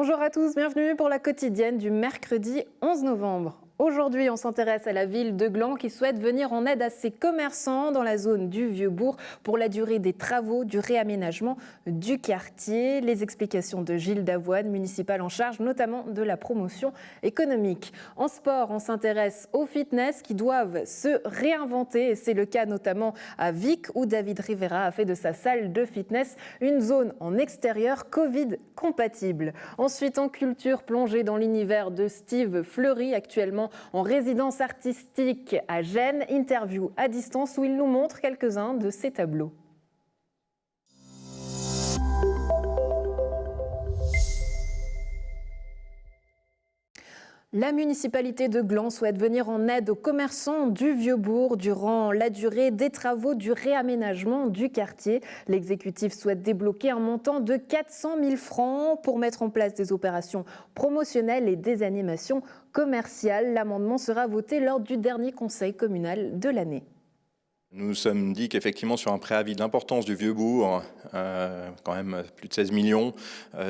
Bonjour à tous, bienvenue pour la quotidienne du mercredi 11 novembre. Aujourd'hui, on s'intéresse à la ville de Gland qui souhaite venir en aide à ses commerçants dans la zone du Vieux-Bourg pour la durée des travaux du réaménagement du quartier. Les explications de Gilles Davoine, municipal en charge notamment de la promotion économique. En sport, on s'intéresse aux fitness qui doivent se réinventer et c'est le cas notamment à Vic où David Rivera a fait de sa salle de fitness une zone en extérieur Covid compatible. Ensuite, en culture, plongée dans l'univers de Steve Fleury, actuellement en résidence artistique à Gênes, interview à distance où il nous montre quelques-uns de ses tableaux. La municipalité de Gland souhaite venir en aide aux commerçants du Vieux-Bourg durant la durée des travaux du réaménagement du quartier. L'exécutif souhaite débloquer un montant de 400 000 francs pour mettre en place des opérations promotionnelles et des animations commerciales. L'amendement sera voté lors du dernier conseil communal de l'année. Nous nous sommes dit qu'effectivement sur un préavis d'importance du Vieux-Bourg, quand même plus de 16 millions,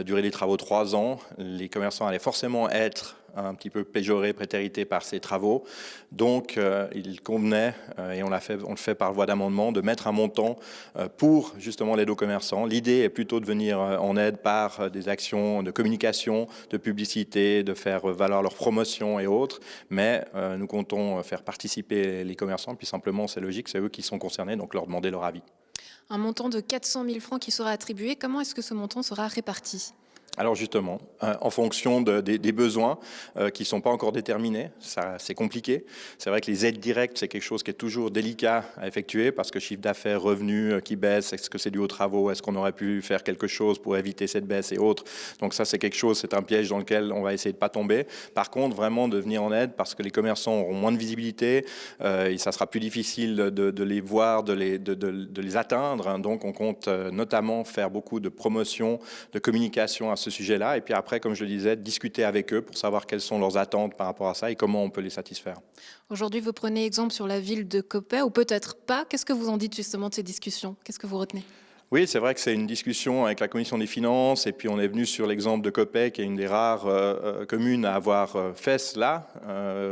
durée des travaux 3 ans, les commerçants allaient forcément être un petit peu péjorés, prétérités par ces travaux. Donc il convenait, et on le fait par voie d'amendement, de mettre un montant pour justement l'aide aux commerçants. L'idée est plutôt de venir en aide par des actions de communication, de publicité, de faire valoir leur promotion et autres. Mais nous comptons faire participer les commerçants, puis simplement c'est logique, c'est eux qui sont concernés, donc leur demander leur avis. Un montant de 400 000 francs qui sera attribué. Comment est-ce que ce montant sera réparti ? Alors justement, en fonction des besoins qui ne sont pas encore déterminés, c'est compliqué. C'est vrai que les aides directes, c'est quelque chose qui est toujours délicat à effectuer parce que chiffre d'affaires, revenus qui baissent, est-ce que c'est dû aux travaux, est-ce qu'on aurait pu faire quelque chose pour éviter cette baisse et autres. Donc ça, c'est quelque chose, c'est un piège dans lequel on va essayer de ne pas tomber. Par contre, vraiment de venir en aide parce que les commerçants auront moins de visibilité et ça sera plus difficile de les voir, de les atteindre. Donc on compte notamment faire beaucoup de promotion, de communication à ce sujet-là, et puis après, comme je le disais, discuter avec eux pour savoir quelles sont leurs attentes par rapport à ça et comment on peut les satisfaire. Aujourd'hui, vous prenez exemple sur la ville de Coppet, ou peut-être pas. Qu'est-ce que vous en dites justement de ces discussions ? Qu'est-ce que vous retenez ? Oui, c'est vrai que c'est une discussion avec la Commission des finances et puis on est venu sur l'exemple de Coppet qui est une des rares communes à avoir fait cela.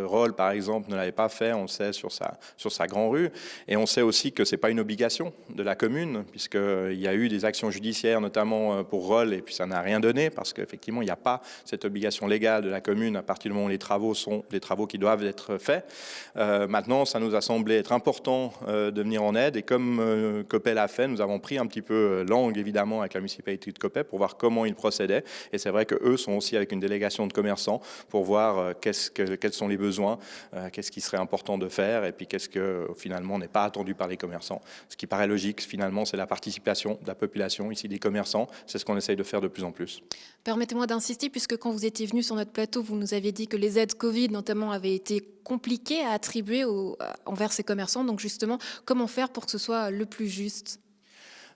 Rolle, par exemple, ne l'avait pas fait, on le sait, sur sa grande rue. Et on sait aussi que ce n'est pas une obligation de la commune puisqu'il y a eu des actions judiciaires, notamment pour Rolle, et puis ça n'a rien donné parce qu'effectivement, il n'y a pas cette obligation légale de la commune à partir du moment où les travaux sont des travaux qui doivent être faits. Maintenant, ça nous a semblé être important de venir en aide et comme Coppet l'a fait, nous avons pris un petit peu langue évidemment avec la municipalité de Coppet pour voir comment ils procédaient et c'est vrai qu'eux sont aussi avec une délégation de commerçants pour voir quels sont les besoins, qu'est-ce qui serait important de faire et puis qu'est-ce que finalement n'est pas attendu par les commerçants. Ce qui paraît logique finalement c'est la participation de la population, ici des commerçants, c'est ce qu'on essaye de faire de plus en plus. Permettez-moi d'insister puisque quand vous étiez venu sur notre plateau, vous nous aviez dit que les aides Covid notamment avaient été compliquées à attribuer envers ces commerçants, donc justement comment faire pour que ce soit le plus juste ?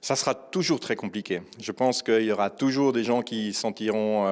Ça sera toujours très compliqué. Je pense qu'il y aura toujours des gens qui se sentiront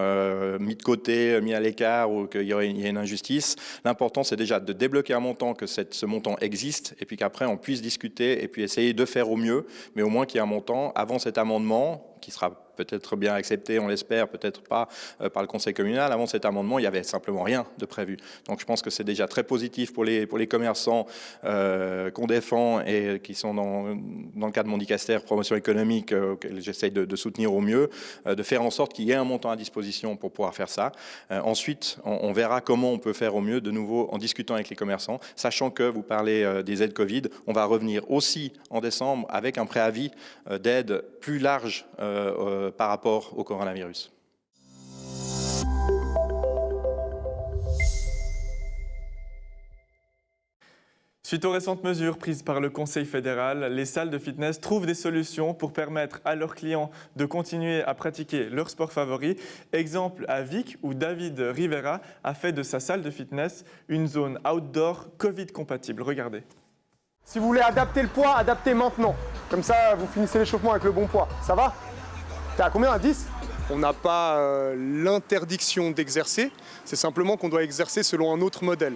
mis de côté, mis à l'écart ou qu'il y a une injustice. L'important, c'est déjà de débloquer un montant, que ce montant existe et puis qu'après, on puisse discuter et puis essayer de faire au mieux, mais au moins qu'il y ait un montant avant cet amendement qui sera peut-être bien accepté, on l'espère, peut-être pas par le conseil communal. Avant cet amendement, il n'y avait simplement rien de prévu. Donc je pense que c'est déjà très positif pour les commerçants qu'on défend et qui sont dans le cadre de mon dicastère promotion économique, que j'essaye de soutenir au mieux, de faire en sorte qu'il y ait un montant à disposition pour pouvoir faire ça. Ensuite, on verra comment on peut faire au mieux, de nouveau en discutant avec les commerçants, sachant que vous parlez des aides Covid, on va revenir aussi en décembre avec un préavis d'aide plus large par rapport au coronavirus. Suite aux récentes mesures prises par le Conseil fédéral, les salles de fitness trouvent des solutions pour permettre à leurs clients de continuer à pratiquer leur sport favori. Exemple à Vic, où David Rivera a fait de sa salle de fitness une zone outdoor Covid compatible. Regardez. Si vous voulez adapter le poids, adaptez maintenant. Comme ça, vous finissez l'échauffement avec le bon poids. Ça va ? T'es à combien, à 10 ? On n'a pas l'interdiction d'exercer, c'est simplement qu'on doit exercer selon un autre modèle.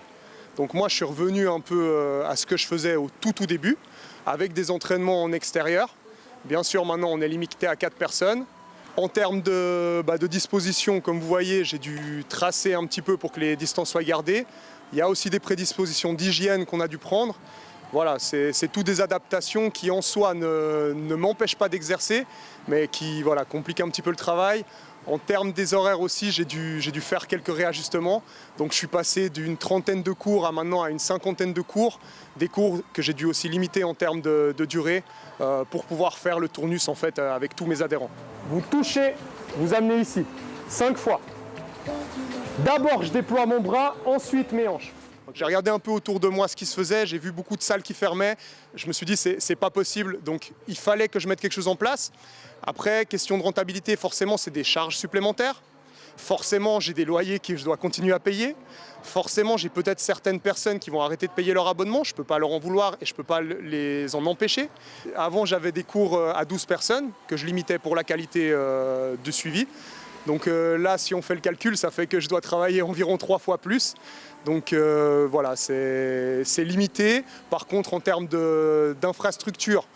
Donc moi, je suis revenu un peu à ce que je faisais au tout début, avec des entraînements en extérieur. Bien sûr, maintenant, on est limité à 4 personnes. En termes de disposition, comme vous voyez, j'ai dû tracer un petit peu pour que les distances soient gardées. Il y a aussi des prédispositions d'hygiène qu'on a dû prendre. Voilà, c'est tout des adaptations qui en soi ne m'empêchent pas d'exercer, mais qui voilà, compliquent un petit peu le travail. En termes des horaires aussi, j'ai dû faire quelques réajustements. Donc je suis passé d'une trentaine de cours à maintenant à une cinquantaine de cours. Des cours que j'ai dû aussi limiter en termes de durée pour pouvoir faire le tournus en fait avec tous mes adhérents. Vous touchez, vous amenez ici, 5 fois. D'abord je déploie mon bras, ensuite mes hanches. J'ai regardé un peu autour de moi ce qui se faisait, j'ai vu beaucoup de salles qui fermaient. Je me suis dit c'est pas possible, donc il fallait que je mette quelque chose en place. Après, question de rentabilité, forcément c'est des charges supplémentaires. Forcément j'ai des loyers que je dois continuer à payer. Forcément j'ai peut-être certaines personnes qui vont arrêter de payer leur abonnement, je ne peux pas leur en vouloir et je ne peux pas les en empêcher. Avant j'avais des cours à 12 personnes que je limitais pour la qualité de suivi. Donc là si on fait le calcul, ça fait que je dois travailler environ 3 fois plus. Donc voilà, c'est limité. Par contre, en termes d'infrastructure,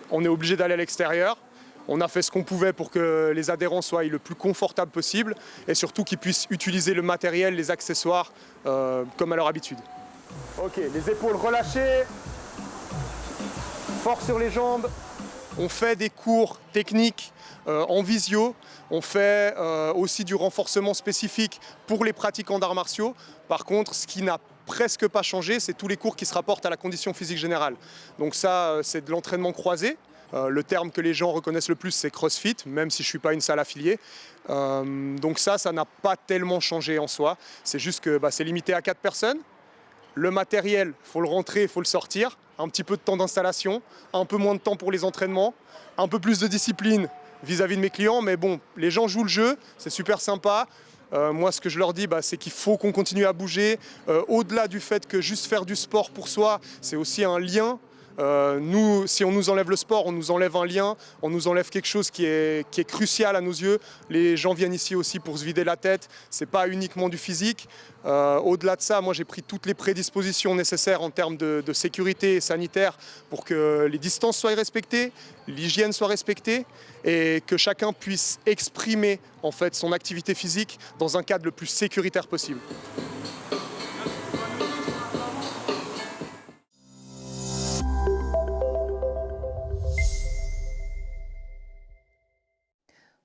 on est obligé d'aller à l'extérieur. On a fait ce qu'on pouvait pour que les adhérents soient le plus confortables possible et surtout qu'ils puissent utiliser le matériel, les accessoires comme à leur habitude. Ok, les épaules relâchées, fort sur les jambes. On fait des cours techniques en visio. On fait aussi du renforcement spécifique pour les pratiquants d'arts martiaux. Par contre, ce qui n'a presque pas changé, c'est tous les cours qui se rapportent à la condition physique générale. Donc ça, c'est de l'entraînement croisé. Le terme que les gens reconnaissent le plus, c'est CrossFit, même si je ne suis pas une salle affiliée. Donc ça n'a pas tellement changé en soi. C'est juste que c'est limité à 4 personnes. Le matériel, il faut le rentrer, il faut le sortir. Un petit peu de temps d'installation, un peu moins de temps pour les entraînements, un peu plus de discipline vis-à-vis de mes clients. Mais bon, les gens jouent le jeu, c'est super sympa. Moi, ce que je leur dis, c'est qu'il faut qu'on continue à bouger. Au-delà du fait que juste faire du sport pour soi, c'est aussi un lien. Nous, si on nous enlève le sport, on nous enlève un lien, on nous enlève quelque chose qui est crucial à nos yeux. Les gens viennent ici aussi pour se vider la tête, c'est pas uniquement du physique. Au-delà de ça, moi j'ai pris toutes les prédispositions nécessaires en termes de sécurité sanitaire pour que les distances soient respectées, l'hygiène soit respectée et que chacun puisse exprimer en fait son activité physique dans un cadre le plus sécuritaire possible.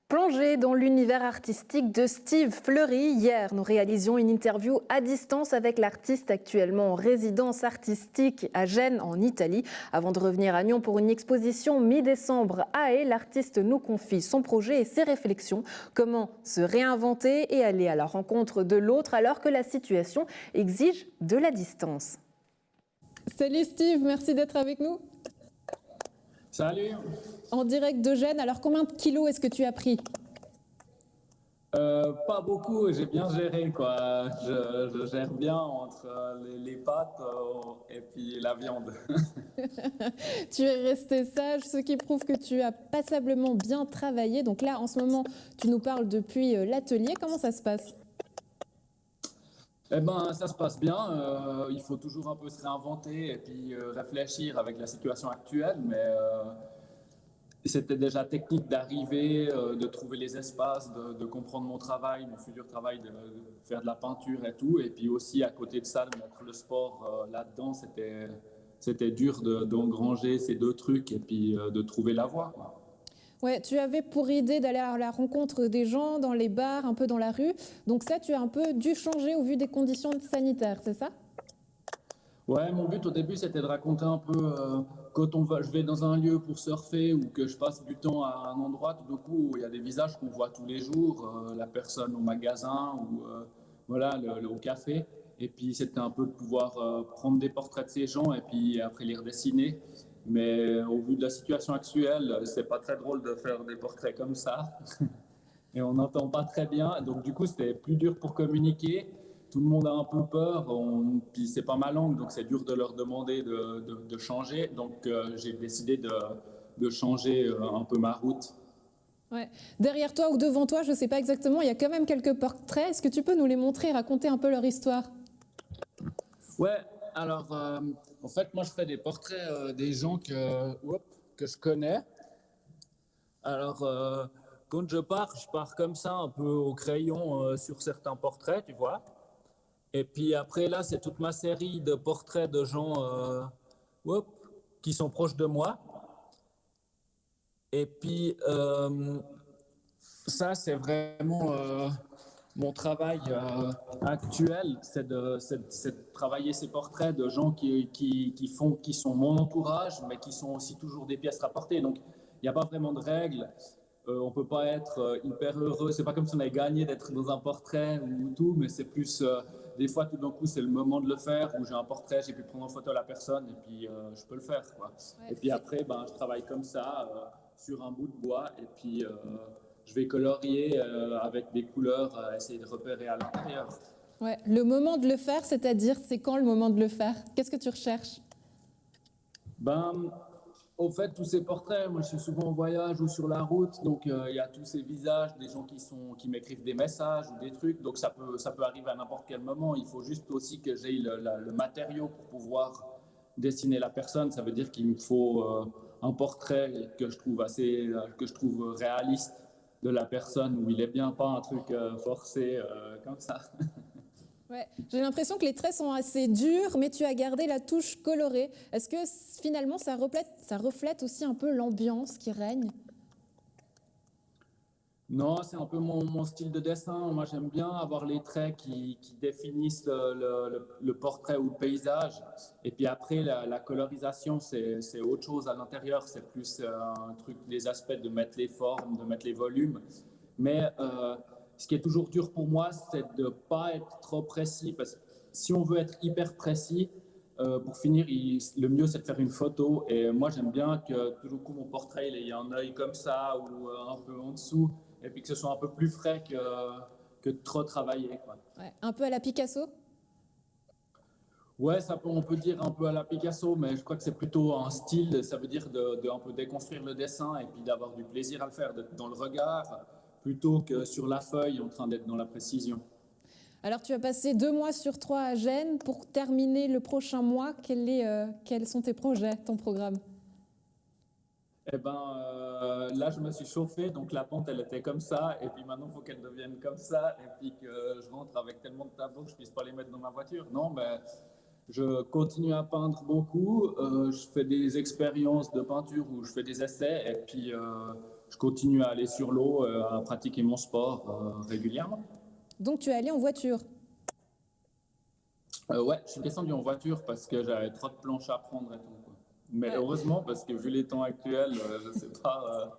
Plongé dans l'univers artistique de Steve Fleury, hier, nous réalisions une interview à distance avec l'artiste actuellement en résidence artistique à Gênes, en Italie. Avant de revenir à Nyon pour une exposition mi-décembre à Haye, l'artiste nous confie son projet et ses réflexions. Comment se réinventer et aller à la rencontre de l'autre alors que la situation exige de la distance. Salut Steve, merci d'être avec nous. Salut. En direct de Gênes, alors combien de kilos est-ce que tu as pris ? Pas beaucoup, j'ai bien géré quoi. Je gère bien entre les pâtes et puis la viande. Tu es resté sage, ce qui prouve que tu as passablement bien travaillé. Donc là, en ce moment, tu nous parles depuis l'atelier. Comment ça se passe ? Eh ben, ça se passe bien. Il faut toujours un peu se réinventer et puis réfléchir avec la situation actuelle, mais c'était déjà technique d'arriver, de trouver les espaces, de comprendre mon travail, mon futur travail, de faire de la peinture et tout. Et puis aussi, à côté de ça, de mettre le sport là-dedans, c'était dur d'engranger ces deux trucs et puis de trouver la voie, quoi. Ouais, tu avais pour idée d'aller à la rencontre des gens dans les bars, un peu dans la rue. Donc ça, tu as un peu dû changer au vu des conditions sanitaires, c'est ça ? Ouais, mon but au début, c'était de raconter un peu quand je vais dans un lieu pour surfer ou que je passe du temps à un endroit, tout d'un coup, il y a des visages qu'on voit tous les jours, la personne au magasin ou voilà, au café. Et puis, c'était un peu de pouvoir prendre des portraits de ces gens et puis après les redessiner. Mais au vu de la situation actuelle, c'est pas très drôle de faire des portraits comme ça. Et on n'entend pas très bien. Donc, du coup, c'était plus dur pour communiquer. Tout le monde a un peu peur, puis c'est pas ma langue, donc c'est dur de leur demander de changer. Donc j'ai décidé de changer un peu ma route. Ouais. Derrière toi ou devant toi, je ne sais pas exactement, il y a quand même quelques portraits. Est-ce que tu peux nous les montrer et raconter un peu leur histoire ? Ouais, alors en fait, moi je fais des portraits des gens que je connais. Alors quand je pars comme ça, un peu au crayon sur certains portraits, tu vois. Et puis après, là, c'est toute ma série de portraits de gens qui sont proches de moi. Et puis, ça, c'est vraiment mon travail actuel, c'est de travailler ces portraits de gens qui sont mon entourage, mais qui sont aussi toujours des pièces rapportées. Donc, il n'y a pas vraiment de règles. On ne peut pas être hyper heureux. C'est pas comme si on avait gagné d'être dans un portrait ou tout, mais c'est plus... des fois, tout d'un coup, c'est le moment de le faire, où j'ai un portrait, j'ai pu prendre en photo la personne, et puis je peux le faire, quoi. Ouais. Et puis après, je travaille comme ça, sur un bout de bois, et puis je vais colorier avec des couleurs, essayer de repérer à l'intérieur. Ouais. Le moment de le faire, c'est-à-dire, c'est quand le moment de le faire? Qu'est-ce que tu recherches? Au fait, tous ces portraits, moi je suis souvent en voyage ou sur la route, donc il y a tous ces visages, des gens qui m'écrivent des messages ou des trucs, donc ça peut arriver à n'importe quel moment. Il faut juste aussi que j'aie le matériau pour pouvoir dessiner la personne. Ça veut dire qu'il me faut un portrait que je trouve réaliste de la personne, où il est bien, pas un truc forcé comme ça. Ouais. J'ai l'impression que les traits sont assez durs, mais tu as gardé la touche colorée. Est-ce que finalement ça reflète aussi un peu l'ambiance qui règne? Non, c'est un peu mon style de dessin. Moi, j'aime bien avoir les traits qui définissent le portrait ou le paysage. Et puis après, la colorisation, c'est autre chose à l'intérieur. C'est plus un truc, les aspects de mettre les formes, de mettre les volumes. Mais ce qui est toujours dur pour moi, c'est de ne pas être trop précis. Parce que si on veut être hyper précis, pour finir, le mieux, c'est de faire une photo. Et moi, j'aime bien que tout le coup, mon portrait, il y ait un œil comme ça ou un peu en dessous. Et puis que ce soit un peu plus frais que trop travaillé, quoi. Ouais. Un peu à la Picasso? Ouais, on peut dire un peu à la Picasso, mais je crois que c'est plutôt un style. Ça veut dire de un peu déconstruire le dessin et puis d'avoir du plaisir à le faire, d'être dans le regard, plutôt que sur la feuille en train d'être dans la précision. Alors, tu as passé 2 mois sur 3 à Gênes. Pour terminer le prochain mois, quels sont tes projets, ton programme? Là, je me suis chauffé, donc la pente, elle était comme ça, et puis maintenant, il faut qu'elle devienne comme ça, et puis que je rentre avec tellement de tableaux que je ne puisse pas les mettre dans ma voiture. Non, mais je continue à peindre beaucoup, je fais des expériences de peinture où je fais des essais, et puis je continue à aller sur l'eau, à pratiquer mon sport régulièrement. Donc, tu es allé en voiture? Ouais, je suis descendu en voiture parce que j'avais trop de planches à prendre et tout, quoi. Mais heureusement, parce que vu les temps actuels, je ne sais pas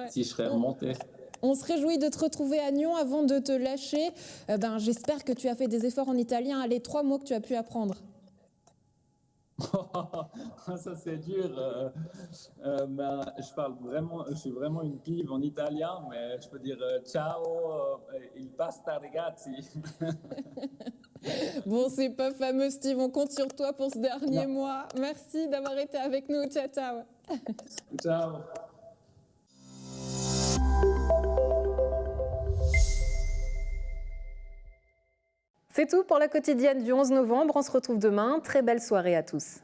si je serais remonté. On se réjouit de te retrouver à Nyon. Avant de te lâcher, j'espère que tu as fait des efforts en italien. Les 3 mots que tu as pu apprendre. Ça c'est dur. Je suis vraiment une pive en italien, mais je peux dire ciao, il pasta ragazzi. Bon, c'est pas fameux, Steve. On compte sur toi pour ce dernier mois. Merci d'avoir été avec nous. Ciao, ciao. Ciao. C'est tout pour la quotidienne du 11 novembre. On se retrouve demain. Très belle soirée à tous.